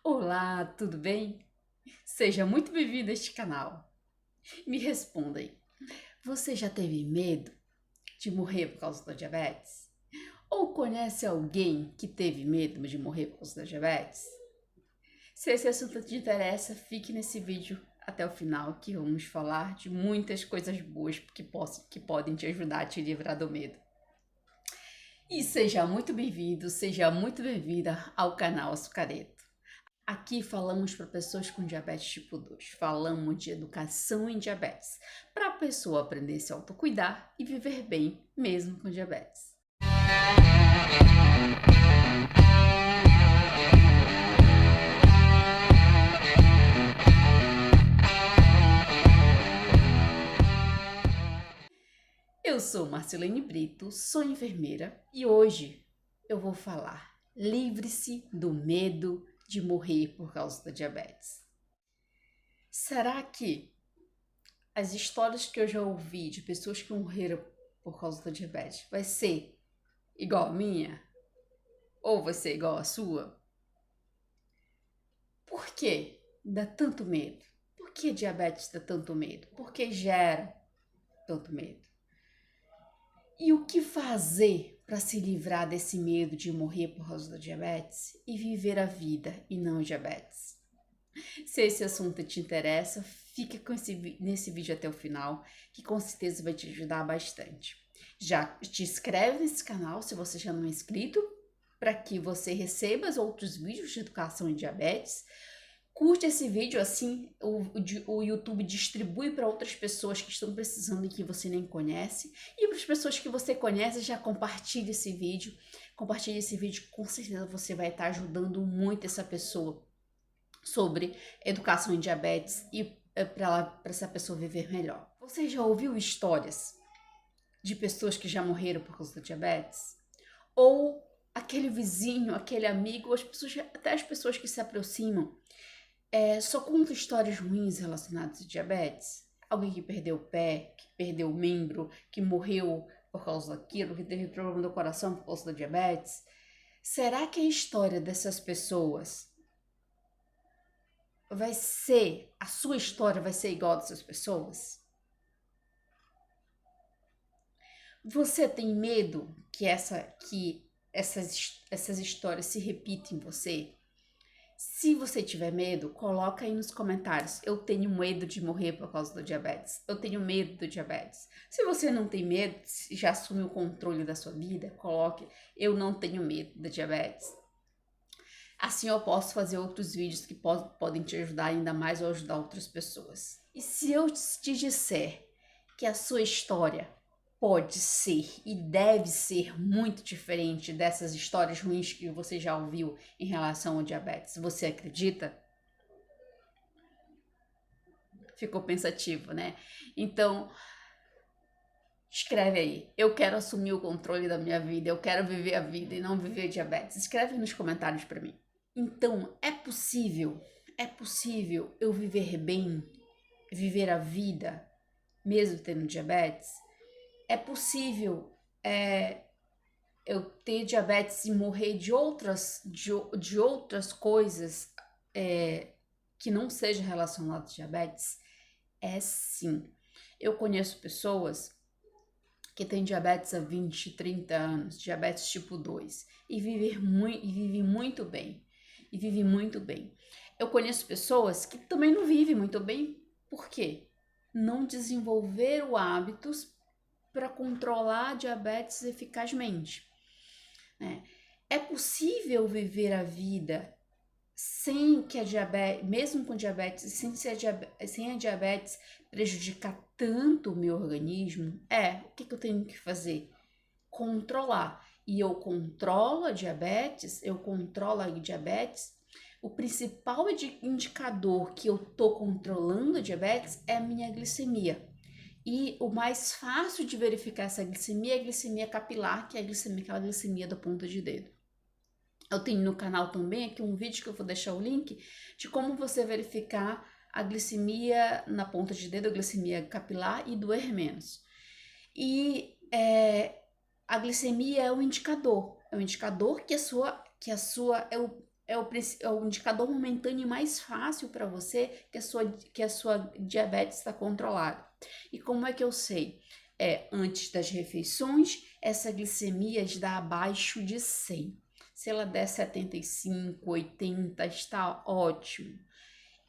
Olá, tudo bem? Seja muito bem-vindo a este canal. Me responda aí, você já teve medo de morrer por causa da diabetes? Ou conhece alguém que teve medo de morrer por causa da diabetes? Se esse assunto te interessa, fique nesse vídeo até o final que vamos falar de muitas coisas boas que podem te ajudar a te livrar do medo. E seja muito bem-vindo, seja muito bem-vinda ao canal Açucareto. Aqui falamos para pessoas com diabetes tipo 2, falamos de educação em diabetes, para a pessoa aprender a se autocuidar e viver bem mesmo com diabetes. Eu sou Marcelene Brito, sou enfermeira e hoje eu vou falar: livre-se do medo de morrer por causa da diabetes. Será que as histórias que eu já ouvi de pessoas que morreram por causa da diabetes vai ser igual a minha? Ou vai ser igual a sua? Por que dá tanto medo? Por que diabetes dá tanto medo? Por que gera tanto medo? E o que fazer para se livrar desse medo de morrer por causa da diabetes e viver a vida e não diabetes? Se esse assunto te interessa, fica nesse vídeo até o final, que com certeza vai te ajudar bastante. Já te inscreve nesse canal se você já não é inscrito, para que você receba os outros vídeos de educação em diabetes. Curte esse vídeo, assim o YouTube distribui para outras pessoas que estão precisando e que você nem conhece. E para as pessoas que você conhece, já compartilhe esse vídeo. Compartilhe esse vídeo, com certeza você vai estar ajudando muito essa pessoa sobre educação em diabetes e para essa pessoa viver melhor. Você já ouviu histórias de pessoas que já morreram por causa da diabetes? Ou aquele vizinho, aquele amigo, até as pessoas que se aproximam, só conta histórias ruins relacionadas a diabetes? Alguém que perdeu o pé, que perdeu o membro, que morreu por causa daquilo, que teve problema do coração por causa da diabetes? Será que a história dessas pessoas a sua história vai ser igual a dessas pessoas? Você tem medo que essas histórias se repitam em você? Se você tiver medo, coloca aí nos comentários: eu tenho medo de morrer por causa do diabetes. Eu tenho medo do diabetes. Se você não tem medo, já assume o controle da sua vida, coloque: eu não tenho medo da diabetes. Assim eu posso fazer outros vídeos que podem te ajudar ainda mais ou ajudar outras pessoas. E se eu te disser que a sua história pode ser e deve ser muito diferente dessas histórias ruins que você já ouviu em relação ao diabetes, você acredita? Ficou pensativo, né? Então, escreve aí: eu quero assumir o controle da minha vida, eu quero viver a vida e não viver diabetes. Escreve nos comentários para mim. Então, é possível eu viver bem, viver a vida, mesmo tendo diabetes? É possível eu ter diabetes e morrer de outras coisas que não sejam relacionadas a diabetes? É sim. Eu conheço pessoas que têm diabetes há 20, 30 anos, diabetes tipo 2, e vivem muito bem. E vivem muito bem. Eu conheço pessoas que também não vivem muito bem. Por quê? Não desenvolveram hábitos para controlar a diabetes eficazmente, né? É possível viver a vida sem que a diabetes, mesmo com diabetes, sem a diabetes prejudicar tanto o meu organismo? O que eu tenho que fazer? Controlar. E eu controlo a diabetes, o principal indicador que eu tô controlando a diabetes é a minha glicemia. E o mais fácil de verificar essa glicemia é a glicemia capilar, que é aquela glicemia da ponta de dedo. Eu tenho no canal também aqui um vídeo que eu vou deixar o link de como você verificar a glicemia na ponta de dedo, a glicemia capilar e doer menos. E a glicemia é um indicador que a sua é o indicador momentâneo mais fácil para você que a sua diabetes está controlada. E como é que eu sei? Antes das refeições, essa glicemia está abaixo de 100. Se ela der 75, 80, está ótimo.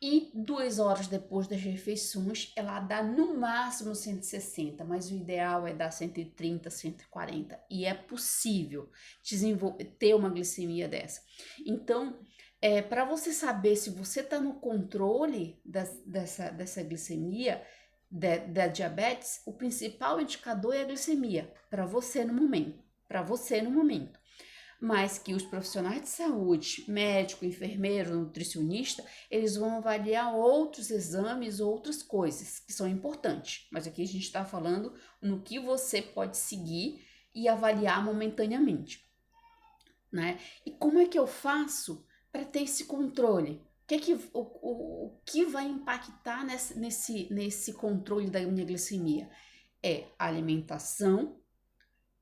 E 2 horas depois das refeições, ela dá no máximo 160, mas o ideal é dar 130, 140. E é possível ter uma glicemia dessa. Então, para você saber se você está no controle dessa glicemia, da diabetes, o principal indicador é a glicemia, para você no momento. Mas que os profissionais de saúde, médico, enfermeiro, nutricionista, eles vão avaliar outros exames, outras coisas que são importantes. Mas aqui a gente está falando no que você pode seguir e avaliar momentaneamente, né? E como é que eu faço para ter esse controle? O que vai impactar nesse controle da minha glicemia? É a alimentação,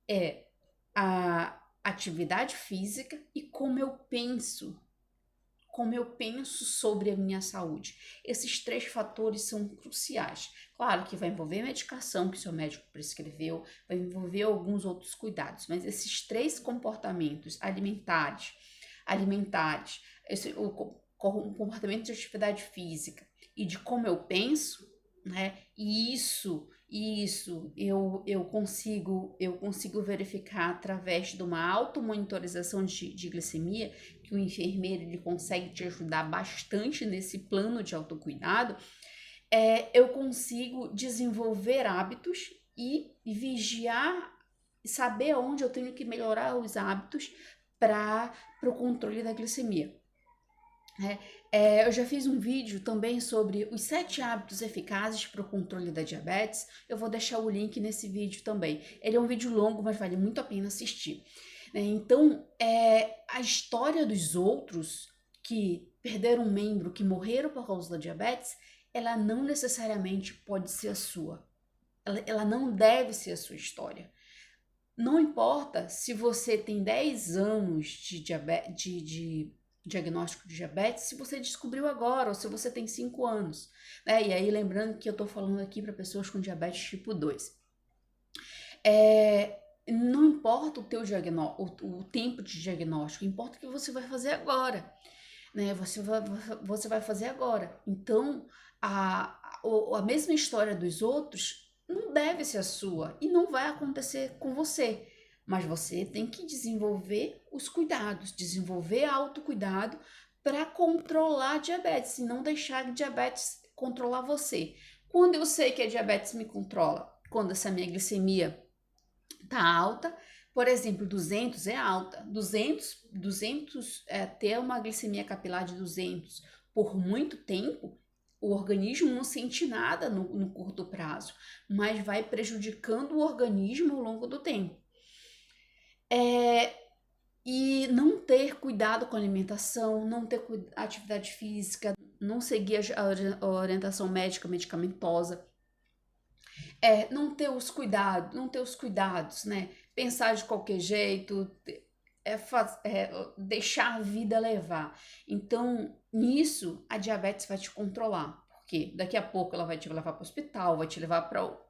é a atividade física e como eu penso sobre a minha saúde. Esses 3 fatores são cruciais. Claro que vai envolver medicação que seu médico prescreveu, vai envolver alguns outros cuidados, mas esses 3 comportamentos alimentares, o comportamento de atividade física e de como eu penso, né? E isso eu consigo verificar através de uma automonitorização de glicemia, que o enfermeiro ele consegue te ajudar bastante nesse plano de autocuidado. Eu consigo desenvolver hábitos e vigiar, saber onde eu tenho que melhorar os hábitos para o controle da glicemia. Eu já fiz um vídeo também sobre os 7 hábitos eficazes para o controle da diabetes. Eu vou deixar o link nesse vídeo também. Ele é um vídeo longo, mas vale muito a pena assistir. Então, a história dos outros que perderam um membro, que morreram por causa da diabetes, ela não necessariamente pode ser a sua. Ela não deve ser a sua história. Não importa se você tem 10 anos de diagnóstico de diabetes, se você descobriu agora ou se você tem 5 anos, né? E aí lembrando que eu tô falando aqui para pessoas com diabetes tipo 2. Não importa o teu o tempo de diagnóstico, importa o que você vai fazer agora, né? Você vai fazer agora. Então, a mesma história dos outros não deve ser a sua e não vai acontecer com você. Mas você tem que desenvolver os cuidados, desenvolver autocuidado para controlar a diabetes e não deixar a diabetes controlar você. Quando eu sei que a diabetes me controla? Quando essa minha glicemia tá alta, por exemplo, 200 é alta. 200 ter uma glicemia capilar de 200 por muito tempo, o organismo não sente nada no curto prazo, mas vai prejudicando o organismo ao longo do tempo. E não ter cuidado com a alimentação, não ter atividade física, não seguir a orientação médica medicamentosa, não ter os cuidados, né? Pensar de qualquer jeito, deixar a vida levar. Então, nisso, a diabetes vai te controlar, porque daqui a pouco ela vai te levar para o hospital, vai te levar para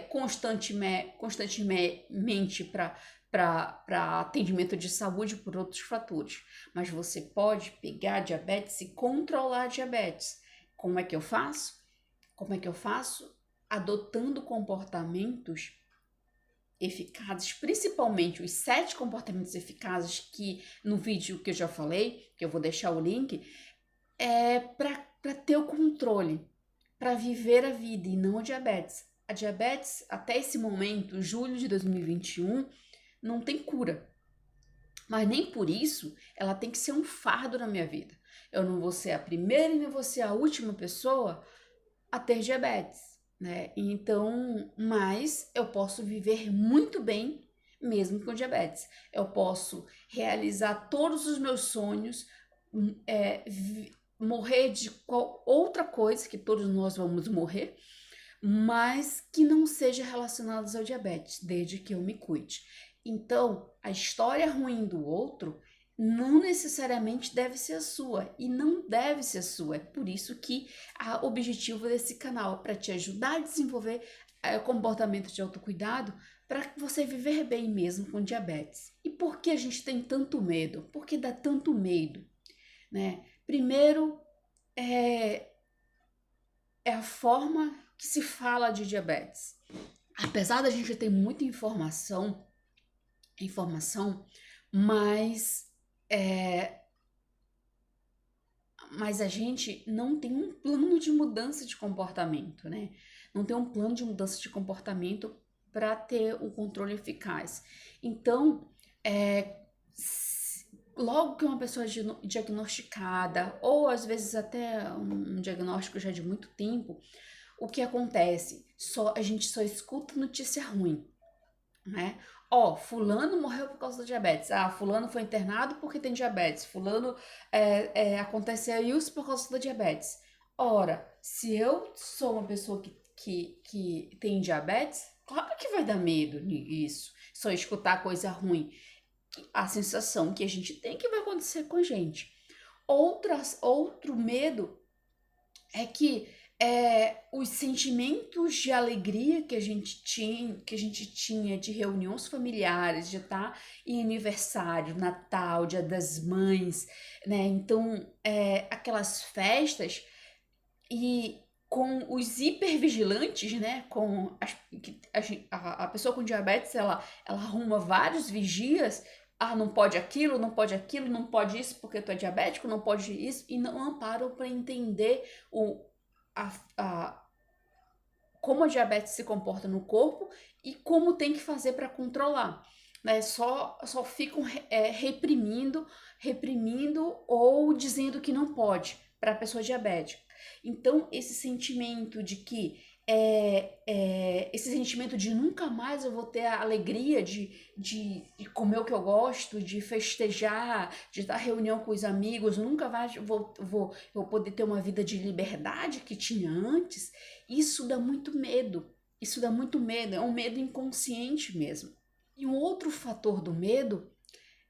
constantemente para atendimento de saúde por outros fatores. Mas você pode pegar a diabetes e controlar a diabetes. Como é que eu faço? Adotando comportamentos eficazes, principalmente os 7 comportamentos eficazes que no vídeo que eu já falei, que eu vou deixar o link, para ter o controle, para viver a vida e não a diabetes. A diabetes, até esse momento, julho de 2021, não tem cura. Mas nem por isso ela tem que ser um fardo na minha vida. Eu não vou ser a primeira e nem vou ser a última pessoa a ter diabetes, né? Então, mas eu posso viver muito bem mesmo com diabetes. Eu posso realizar todos os meus sonhos, morrer de outra coisa, que todos nós vamos morrer, mas que não seja relacionados ao diabetes, desde que eu me cuide. Então, a história ruim do outro não necessariamente deve ser a sua e não deve ser a sua. É por isso que o objetivo desse canal é para te ajudar a desenvolver comportamento de autocuidado para você viver bem mesmo com diabetes. E por que a gente tem tanto medo? Por que dá tanto medo, né? Primeiro, é a forma que se fala de diabetes. Apesar da gente ter muita informação, mas a gente não tem um plano de mudança de comportamento, né? Não tem um plano de mudança de comportamento para ter um controle eficaz. Então, logo que uma pessoa é diagnosticada, ou às vezes até um diagnóstico já de muito tempo, o que acontece? A gente só escuta notícia ruim, né? Fulano morreu por causa da diabetes. Fulano foi internado porque tem diabetes. Fulano aconteceu isso por causa da diabetes. Ora, se eu sou uma pessoa que tem diabetes, claro que vai dar medo isso. Só escutar coisa ruim. A sensação que a gente tem que vai acontecer com a gente. Outro medo é que os sentimentos de alegria que a gente tinha de reuniões familiares, de estar em aniversário, Natal, Dia das Mães, né? Então, aquelas festas e com os hipervigilantes, né? Com a pessoa com diabetes, ela arruma vários vigias. Não pode aquilo, não pode aquilo, não pode isso porque tu é diabético, não pode isso, e não param para entender como a diabetes se comporta no corpo e como tem que fazer para controlar. Né? Só ficam reprimindo ou dizendo que não pode para a pessoa diabética. Então, esse sentimento de que esse sentimento de nunca mais eu vou ter a alegria de comer o que eu gosto, de festejar, de estar em reunião com os amigos, nunca mais vou poder ter uma vida de liberdade que tinha antes. Isso dá muito medo. Isso dá muito medo, é um medo inconsciente mesmo. E um outro fator do medo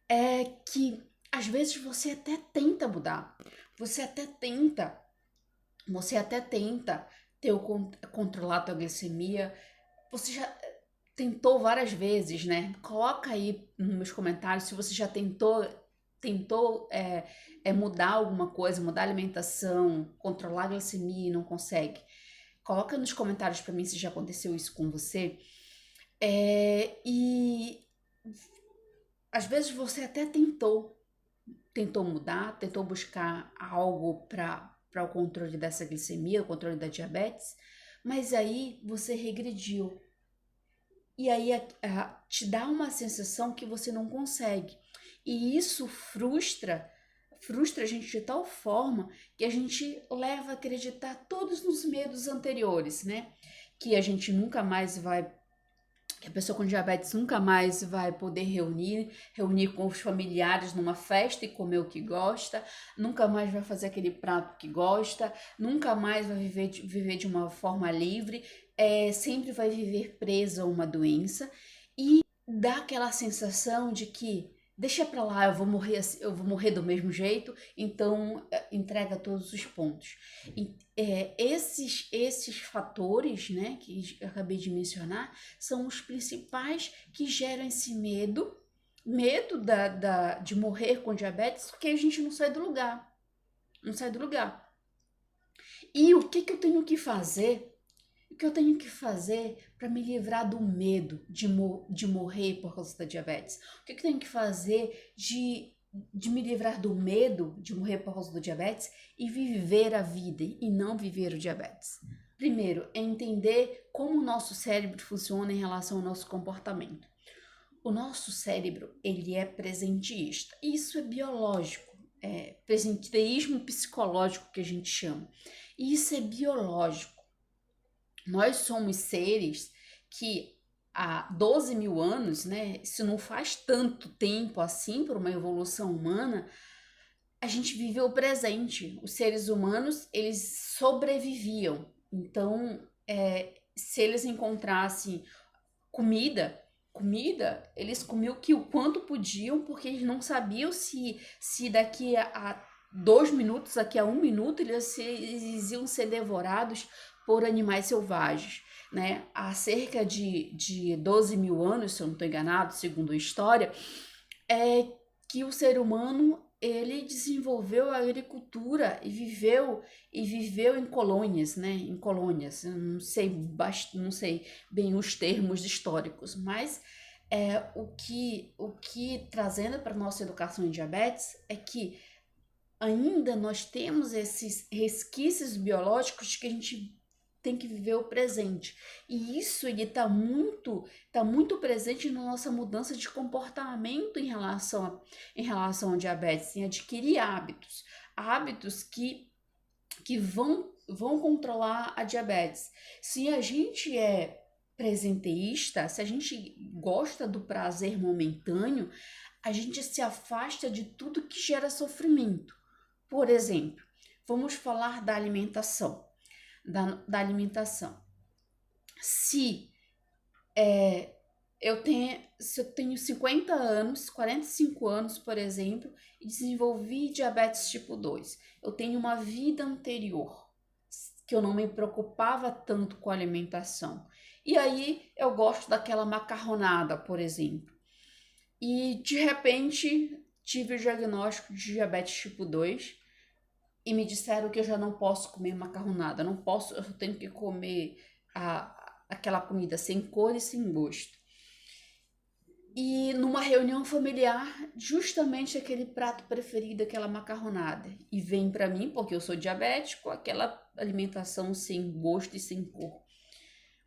é que às vezes você até tenta mudar, você até tenta controlar a tua glicemia, você já tentou várias vezes, né? Coloca aí nos comentários se você já tentou mudar alguma coisa, mudar a alimentação, controlar a glicemia e não consegue. Coloca nos comentários para mim se já aconteceu isso com você. E às vezes você até tentou mudar, tentou buscar algo para o controle dessa glicemia, o controle da diabetes, mas aí você regrediu. E aí te dá uma sensação que você não consegue. E isso frustra a gente de tal forma que a gente leva a acreditar todos nos medos anteriores, né? Que a gente nunca mais vai, que a pessoa com diabetes nunca mais vai poder reunir com os familiares numa festa e comer o que gosta, nunca mais vai fazer aquele prato que gosta, nunca mais vai viver de uma forma livre, sempre vai viver presa a uma doença e dá aquela sensação de que deixa pra lá, eu vou morrer do mesmo jeito, então entrega todos os pontos. Esses fatores, né, que eu acabei de mencionar, são os principais que geram esse medo de morrer com diabetes, porque a gente não sai do lugar. E o que eu tenho que fazer? O que eu tenho que fazer para me livrar do medo de morrer por causa da diabetes? O que eu tenho que fazer de me livrar do medo de morrer por causa do diabetes e viver a vida e não viver o diabetes? Primeiro, é entender como o nosso cérebro funciona em relação ao nosso comportamento. O nosso cérebro, ele é presenteísta. Isso é biológico, é presenteísmo psicológico que a gente chama. E isso é biológico. Nós somos seres que há 12 mil anos, né? Isso não faz tanto tempo assim para uma evolução humana, a gente viveu o presente. Os seres humanos, eles sobreviviam. Então, se eles encontrassem comida, comida, eles comiam que o quanto podiam, porque eles não sabiam se daqui a 2 minutos, daqui a 1 minuto, eles iam ser devorados por animais selvagens, né? Há cerca de 12 mil anos, se eu não estou enganado, segundo a história, é que o ser humano ele desenvolveu a agricultura e viveu em colônias, né? Em colônias. Eu não sei bem os termos históricos, mas o que trazendo para nossa educação em diabetes é que ainda nós temos esses resquícios biológicos que a gente tem que viver o presente. E isso ele tá muito presente na nossa mudança de comportamento em relação ao diabetes, em adquirir hábitos, hábitos que vão controlar a diabetes. Se a gente é presenteísta, se a gente gosta do prazer momentâneo, a gente se afasta de tudo que gera sofrimento. Por exemplo, vamos falar da alimentação. Da alimentação. Se se eu tenho 50 anos, 45 anos, por exemplo, e desenvolvi diabetes tipo 2, eu tenho uma vida anterior que eu não me preocupava tanto com a alimentação. E aí eu gosto daquela macarronada, por exemplo. E de repente tive o diagnóstico de diabetes tipo 2 e me disseram que eu já não posso comer macarronada, não posso, eu tenho que comer aquela comida sem cor e sem gosto. E numa reunião familiar, justamente aquele prato preferido, aquela macarronada. E vem para mim, porque eu sou diabético, aquela alimentação sem gosto e sem cor.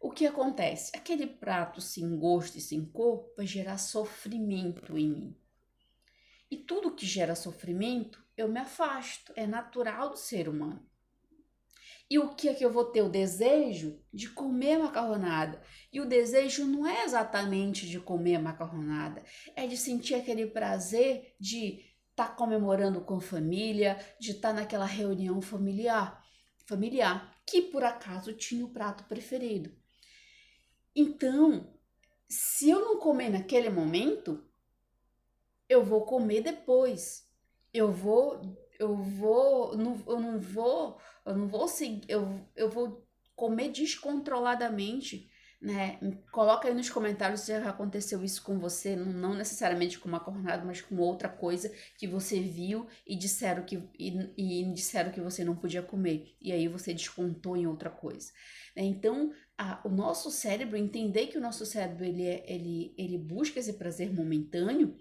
O que acontece? Aquele prato sem gosto e sem cor vai gerar sofrimento em mim. E tudo que gera sofrimento, eu me afasto. É natural do ser humano. E o que é que eu vou ter? O desejo de comer macarronada. E o desejo não é exatamente de comer macarronada, é de sentir aquele prazer de estar comemorando com a família, de estar naquela reunião familiar, que por acaso tinha o prato preferido. Então, se eu não comer naquele momento, eu vou comer depois. Eu vou comer descontroladamente, né? Coloca aí nos comentários se já aconteceu isso com você, não necessariamente com macarronada, mas com outra coisa que você viu e disseram que você não podia comer. E aí você descontou em outra coisa, né? Então, o nosso cérebro, entender que o nosso cérebro ele busca esse prazer momentâneo,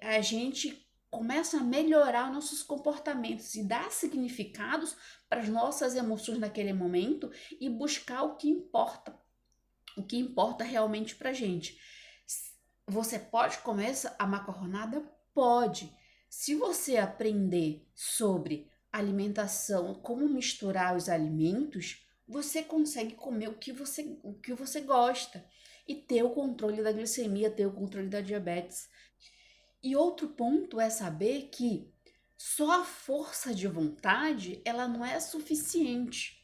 a gente começa a melhorar nossos comportamentos e dar significados para as nossas emoções naquele momento e buscar o que importa realmente para a gente. Você pode comer a macarronada? Pode. Se você aprender sobre alimentação, como misturar os alimentos, você consegue comer o que você gosta e ter o controle da glicemia, ter o controle da diabetes. E outro ponto é saber que só a força de vontade, ela não é suficiente.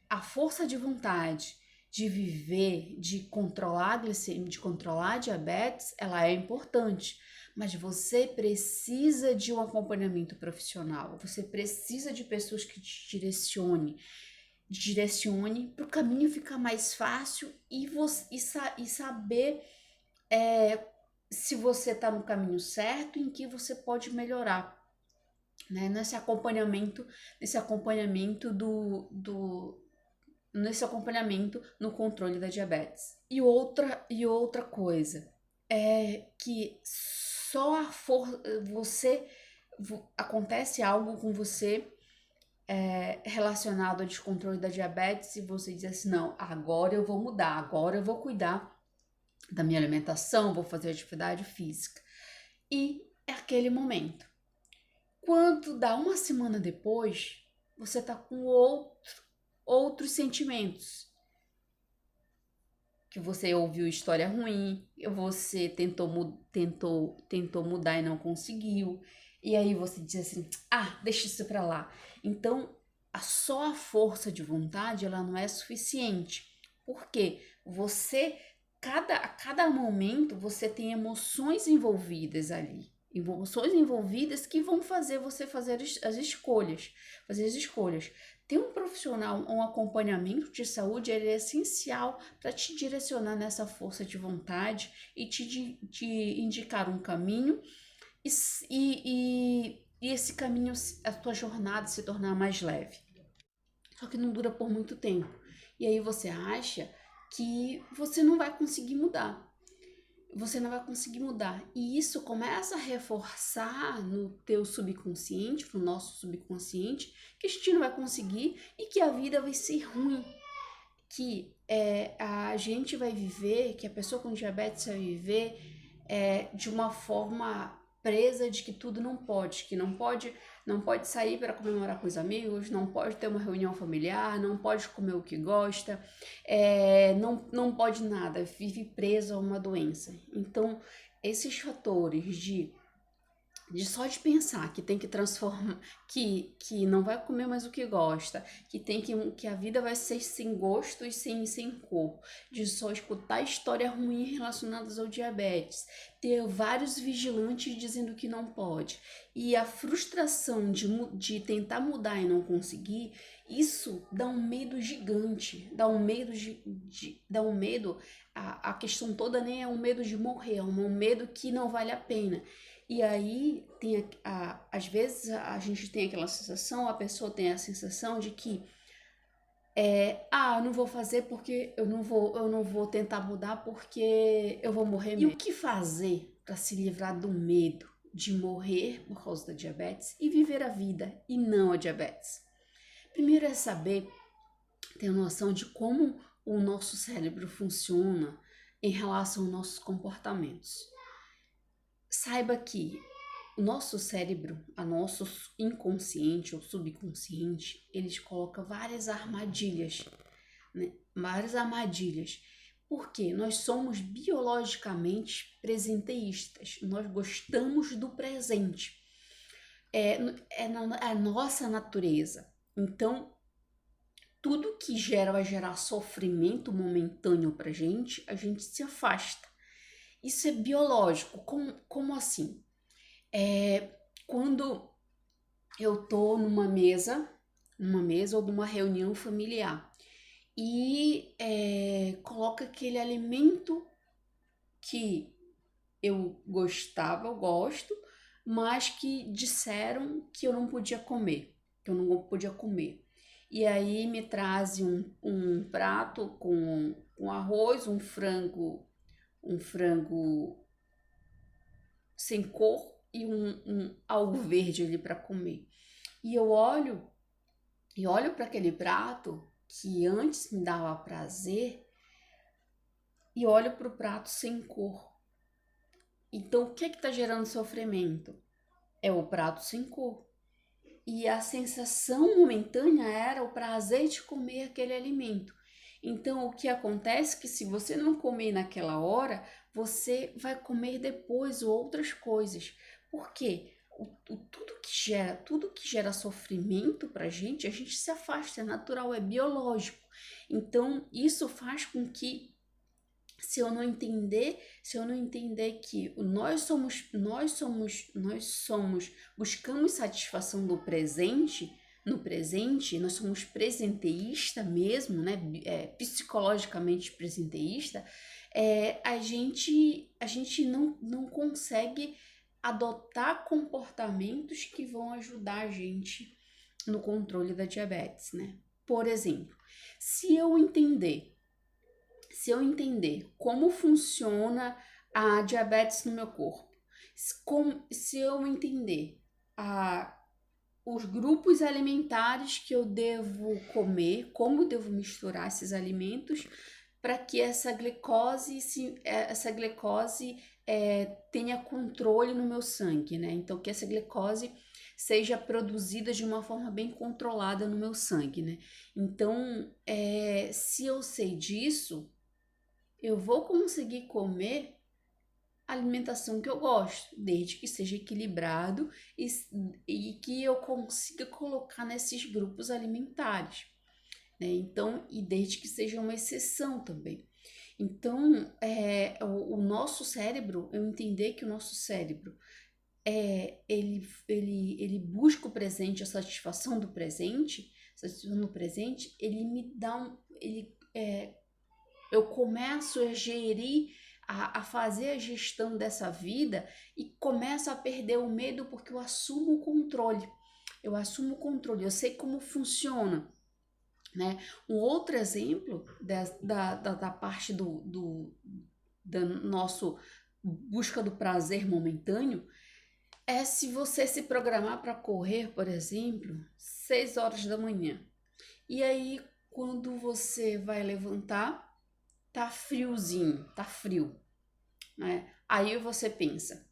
A força de vontade de viver, de controlar a glicemia, de controlar a diabetes, ela é importante. Mas você precisa de um acompanhamento profissional. Você precisa de pessoas que te direcione para o caminho ficar mais fácil e saber se você está no caminho certo, em que você pode melhorar, né? Nesse acompanhamento no controle da diabetes. E outra coisa é que só acontece algo com você relacionado ao descontrole da diabetes e você diz assim, não, agora eu vou mudar, agora eu vou cuidar da minha alimentação, vou fazer atividade física. E é aquele momento. Quando dá uma semana depois, você tá com outros sentimentos. Que você ouviu história ruim, você tentou mudar e não conseguiu. E aí você diz assim, deixa isso pra lá. Então, só a força de vontade, ela não é suficiente. Por quê? A cada momento você tem emoções envolvidas ali. Emoções envolvidas que vão fazer você fazer as escolhas. Fazer as escolhas. Ter um profissional, um acompanhamento de saúde, ele é essencial para te direcionar nessa força de vontade e te indicar um caminho e esse caminho, a tua jornada se tornar mais leve. Só que não dura por muito tempo. E aí você acha que você não vai conseguir mudar. Você não vai conseguir mudar. E isso começa a reforçar no teu subconsciente, no nosso subconsciente, que a gente não vai conseguir e que a vida vai ser ruim. Que a gente vai viver, que a pessoa com diabetes vai viver de uma forma presa de que tudo não pode, que não pode sair para comemorar com os amigos, não pode ter uma reunião familiar, não pode comer o que gosta, não pode nada, vive preso a uma doença. Então, esses fatores só de pensar que tem que transformar, que não vai comer mais o que gosta, que a vida vai ser sem gosto e sem cor, de só escutar histórias ruins relacionadas ao diabetes, ter vários vigilantes dizendo que não pode, e a frustração de tentar mudar e não conseguir, isso dá um medo gigante, dá um medo, a questão toda nem é um medo de morrer, é um medo que não vale a pena. E aí, às vezes a gente tem aquela sensação, a pessoa tem a sensação de que eu não vou fazer porque eu não vou tentar mudar porque eu vou morrer mesmo. E o que fazer para se livrar do medo de morrer por causa da diabetes e viver a vida e não a diabetes? Primeiro é saber, ter noção de como o nosso cérebro funciona em relação aos nossos comportamentos. Saiba que o nosso cérebro, a nosso inconsciente ou subconsciente, eles colocam várias armadilhas, né? Várias armadilhas. Porque nós somos biologicamente presenteístas, nós gostamos do presente. É a nossa natureza. Então, tudo que vai gerar sofrimento momentâneo pra gente, a gente se afasta. Isso é biológico. Como assim? Quando eu tô numa mesa ou numa reunião familiar e coloca aquele alimento que eu gosto, mas que disseram que eu não podia comer, E aí me trazem um prato com arroz, um frango sem cor e algo verde ali para comer. E eu olho para aquele prato que antes me dava prazer e olho para o prato sem cor. Então, o que está gerando sofrimento? É o prato sem cor. E a sensação momentânea era o prazer de comer aquele alimento. Então, o que acontece é que se você não comer naquela hora, você vai comer depois outras coisas. Por quê? Tudo que gera sofrimento pra gente, a gente se afasta, é natural, é biológico. Então, isso faz com que se eu não entender que buscamos satisfação no presente, nós somos presenteísta mesmo, né? Psicologicamente presenteísta, a gente não consegue adotar comportamentos que vão ajudar a gente no controle da diabetes, né? Por exemplo, se eu entender como funciona a diabetes no meu corpo, se eu entender os grupos alimentares que eu devo comer, como eu devo misturar esses alimentos para que essa glicose tenha controle no meu sangue, né? Então, que essa glicose seja produzida de uma forma bem controlada no meu sangue, né? Então, se eu sei disso, eu vou conseguir comer a alimentação que eu gosto, desde que seja equilibrado e que eu consiga colocar nesses grupos alimentares, né? Então, e desde que seja uma exceção também. Então, o nosso cérebro, eu entender que o nosso cérebro ele busca o presente, a satisfação do presente, ele me dá eu começo a gerir, a fazer a gestão dessa vida e começo a perder o medo porque eu assumo o controle. Eu sei como funciona, né? Um outro exemplo da parte da nosso busca do prazer momentâneo é se você se programar para correr, por exemplo, 6 horas da manhã. E aí, quando você vai levantar, tá friozinho, tá frio, né? Aí você pensa,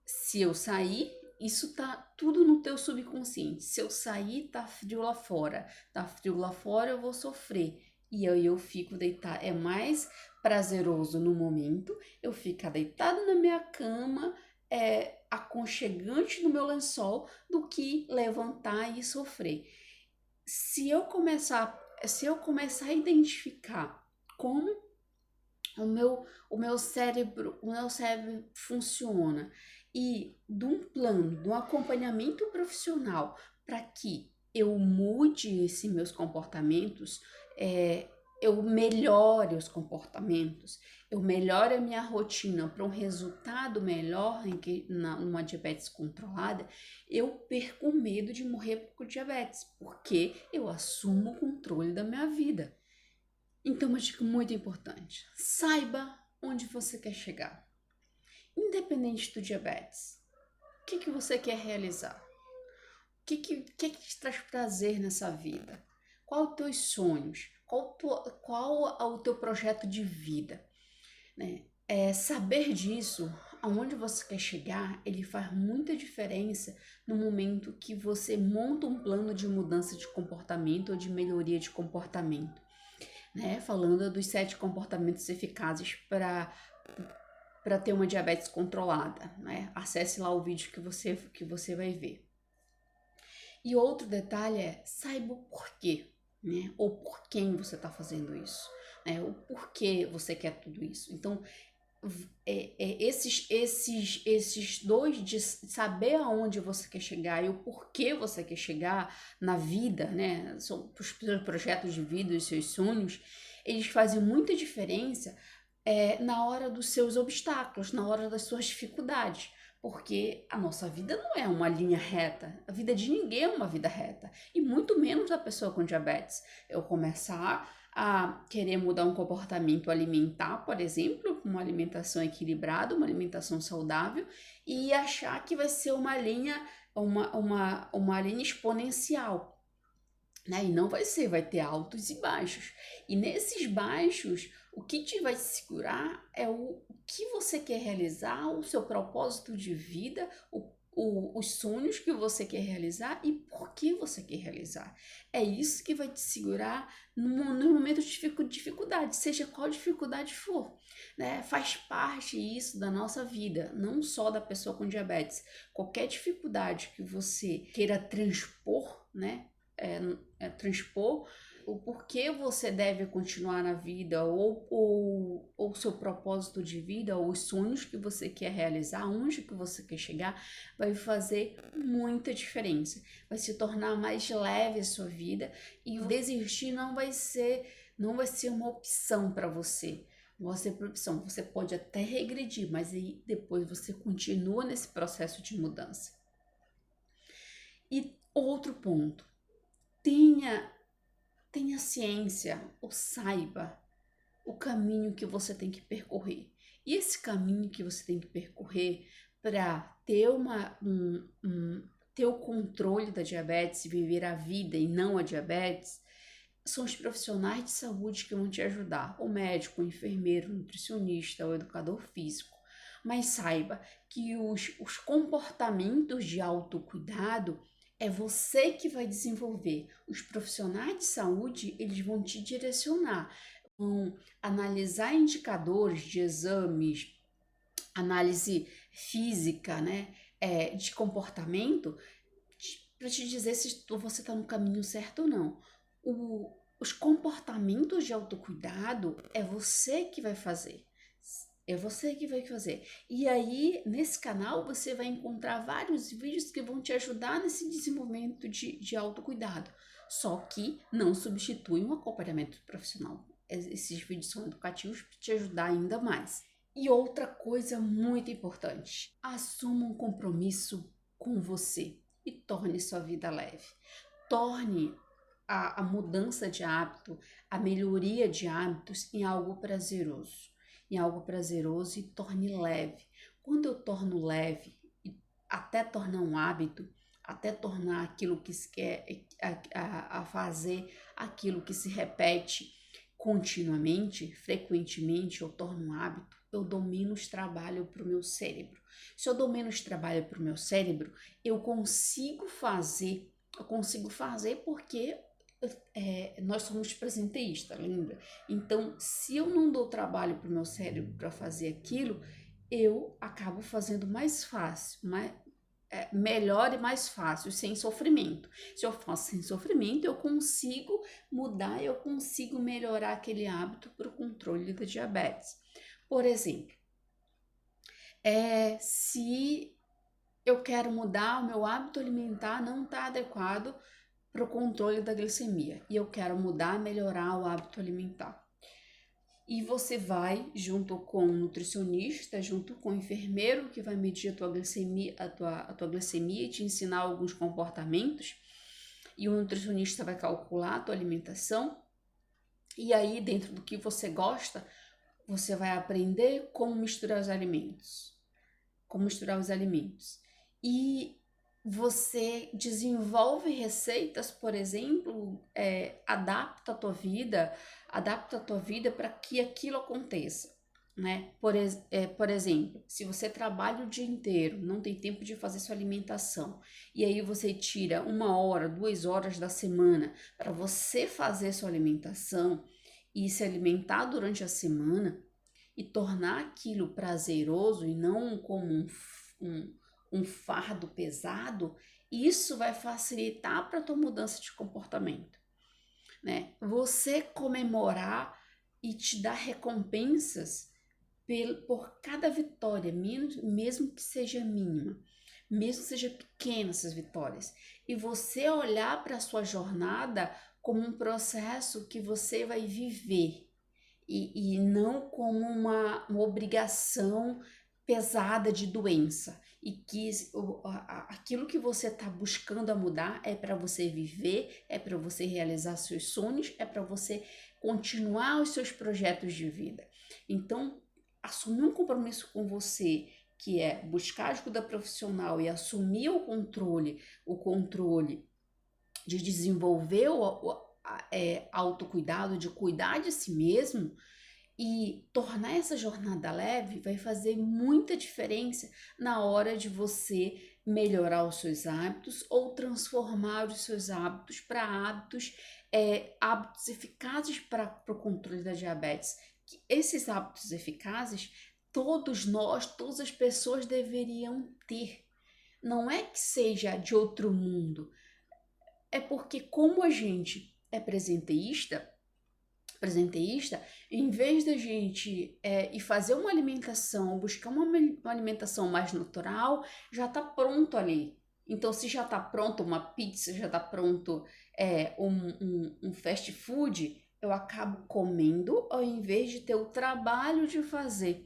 se eu sair, isso tá tudo no teu subconsciente. Se eu sair, tá frio lá fora. Tá frio lá fora, eu vou sofrer. E aí eu fico deitada. É mais prazeroso no momento eu ficar deitado na minha cama, aconchegante no meu lençol, do que levantar e sofrer. Se eu começar a identificar como o meu cérebro funciona e de um plano, de um acompanhamento profissional para que eu mude esses meus comportamentos, eu melhore os comportamentos, eu melhore a minha rotina para um resultado melhor numa diabetes controlada, eu perco o medo de morrer por diabetes, porque eu assumo o controle da minha vida. Então, uma dica muito importante: saiba onde você quer chegar, independente do diabetes. O que você quer realizar? O que te traz prazer nessa vida? Qual os teus sonhos? Qual é o teu projeto de vida? Né? Saber disso, aonde você quer chegar, ele faz muita diferença no momento que você monta um plano de mudança de comportamento ou de melhoria de comportamento. Né? Falando dos 7 comportamentos eficazes para ter uma diabetes controlada, né? Acesse lá o vídeo que você vai ver. E outro detalhe saiba o porquê, né? Ou por quem você está fazendo isso, né? O porquê você quer tudo isso. Então, esses dois de saber aonde você quer chegar e o porquê você quer chegar na vida, né? São os projetos de vida, os seus sonhos, eles fazem muita diferença na hora dos seus obstáculos, na hora das suas dificuldades. Porque a nossa vida não é uma linha reta, a vida de ninguém é uma vida reta, e muito menos da pessoa com diabetes. Eu começar a querer mudar um comportamento alimentar, por exemplo, uma alimentação equilibrada, uma alimentação saudável, e achar que vai ser uma linha exponencial. Né? E não vai ser, vai ter altos e baixos. E nesses baixos, o que te vai segurar é o que você quer realizar, o seu propósito de vida, os sonhos que você quer realizar e por que você quer realizar. É isso que vai te segurar no momento de dificuldade, seja qual dificuldade for. Né? Faz parte isso da nossa vida, não só da pessoa com diabetes. Qualquer dificuldade que você queira transpor, né? Transpor o porquê você deve continuar na vida ou o seu propósito de vida ou os sonhos que você quer realizar, onde que você quer chegar, vai fazer muita diferença. Vai se tornar mais leve a sua vida e desistir não vai ser uma opção para você. Não vai ser por opção. Você pode até regredir, mas aí depois você continua nesse processo de mudança. E outro ponto, tenha ciência ou saiba o caminho que você tem que percorrer. E esse caminho que você tem que percorrer para ter ter o controle da diabetes e viver a vida e não a diabetes, são os profissionais de saúde que vão te ajudar, o médico, o enfermeiro, o nutricionista, o educador físico. Mas saiba que os comportamentos de autocuidado é você que vai desenvolver. Os profissionais de saúde, eles vão te direcionar, vão analisar indicadores de exames, análise física, né, de comportamento, para te dizer se você está no caminho certo ou não. os comportamentos de autocuidado é você que vai fazer. É você que vai fazer. E aí, nesse canal, você vai encontrar vários vídeos que vão te ajudar nesse desenvolvimento de autocuidado. Só que não substitui um acompanhamento profissional. Esses vídeos são educativos para te ajudar ainda mais. E outra coisa muito importante: assuma um compromisso com você e torne sua vida leve. Torne a mudança de hábito, a melhoria de hábitos em algo prazeroso. Em algo prazeroso e torne leve. Quando eu torno leve, até tornar um hábito, até tornar aquilo que se quer a fazer, aquilo que se repete continuamente, frequentemente, eu torno um hábito, eu dou menos trabalho para o meu cérebro. Se eu dou menos trabalho para o meu cérebro, eu consigo fazer porque nós somos presenteístas, lembra? Então, se eu não dou trabalho para o meu cérebro para fazer aquilo, eu acabo fazendo mais fácil, melhor e mais fácil, sem sofrimento. Se eu faço sem sofrimento, eu consigo mudar, eu consigo melhorar aquele hábito para o controle da diabetes. Por exemplo, se eu quero mudar, o meu hábito alimentar não está adequado para o controle da glicemia e eu quero mudar, melhorar o hábito alimentar. E você vai junto com o nutricionista, junto com o enfermeiro que vai medir a tua glicemia e te ensinar alguns comportamentos. E o nutricionista vai calcular a tua alimentação. E aí, dentro do que você gosta, você vai aprender como misturar os alimentos. E você desenvolve receitas, por exemplo, adapta a tua vida para que aquilo aconteça, né? Por exemplo, se você trabalha o dia inteiro, não tem tempo de fazer sua alimentação, e aí você tira 1 hora, 2 horas da semana para você fazer sua alimentação e se alimentar durante a semana e tornar aquilo prazeroso e não como um fardo pesado, isso vai facilitar para a tua mudança de comportamento, né? Você comemorar e te dar recompensas por cada vitória, mesmo que seja mínima, mesmo que seja pequena essas vitórias, e você olhar para a sua jornada como um processo que você vai viver e não como uma obrigação pesada de doença, e que aquilo que você está buscando a mudar é para você viver, é para você realizar seus sonhos, é para você continuar os seus projetos de vida. Então, assumir um compromisso com você, que é buscar ajuda profissional e assumir o controle de desenvolver autocuidado, de cuidar de si mesmo, e tornar essa jornada leve vai fazer muita diferença na hora de você melhorar os seus hábitos ou transformar os seus hábitos para hábitos eficazes para o controle da diabetes. Que esses hábitos eficazes, todos nós, todas as pessoas deveriam ter. Não é que seja de outro mundo, é porque como a gente é presenteísta, em vez da gente ir fazer uma alimentação, buscar uma alimentação mais natural, já está pronto ali. Então, se já está pronto uma pizza, já está pronto um fast food, eu acabo comendo ao invés de ter o trabalho de fazer,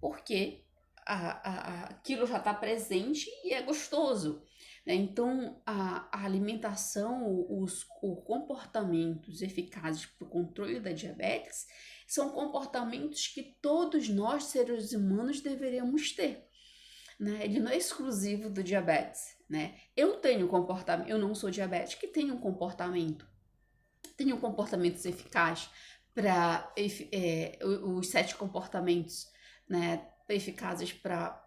porque aquilo já está presente e é gostoso. Então, a alimentação, os comportamentos eficazes para o controle da diabetes são comportamentos que todos nós, seres humanos, deveríamos ter, né? Ele não é exclusivo do diabetes, né? Eu não sou diabética e tenho comportamentos eficazes para os 7 comportamentos, né, eficazes para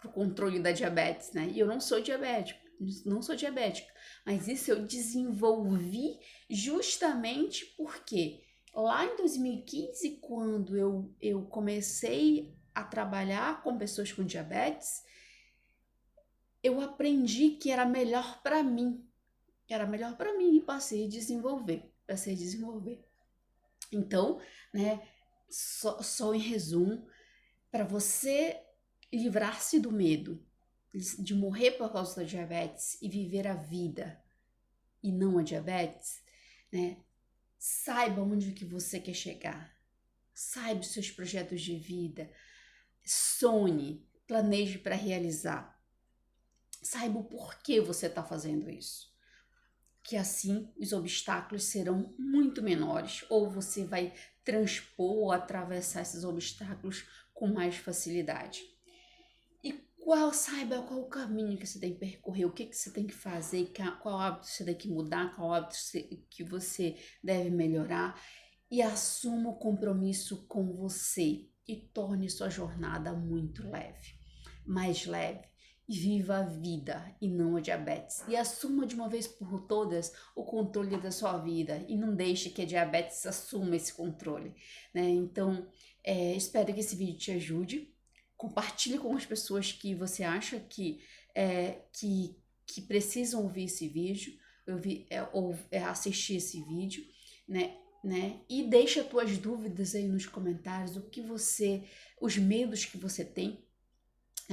o controle da diabetes, né? E eu não sou diabética, mas isso eu desenvolvi justamente porque lá em 2015, quando eu comecei a trabalhar com pessoas com diabetes, eu aprendi que era melhor para mim, e passei a desenvolver. para se desenvolver. Então, né, só em resumo, para você livrar-se do medo de morrer por causa da diabetes e viver a vida e não a diabetes, né, saiba onde que você quer chegar, saiba os seus projetos de vida, sonhe, planeje para realizar, saiba o porquê você está fazendo isso. Que assim os obstáculos serão muito menores, ou você vai transpor ou atravessar esses obstáculos com mais facilidade. E saiba qual o caminho que você tem que percorrer, o que você tem que fazer, qual hábito você tem que mudar, qual hábito que você deve melhorar, e assuma o compromisso com você e torne sua jornada muito leve, mais leve. E viva a vida e não a diabetes. E assuma de uma vez por todas o controle da sua vida e não deixe que a diabetes assuma esse controle, né? Então, espero que esse vídeo te ajude. Compartilhe com as pessoas que você acha que precisam ouvir esse vídeo, ou assistir esse vídeo, né? E deixa as tuas dúvidas aí nos comentários, os medos que você tem,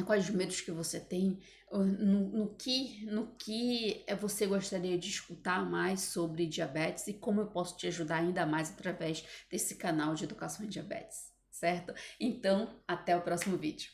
quais os medos que você tem, no que você gostaria de escutar mais sobre diabetes e como eu posso te ajudar ainda mais através desse canal de educação em diabetes, certo? Então, até o próximo vídeo.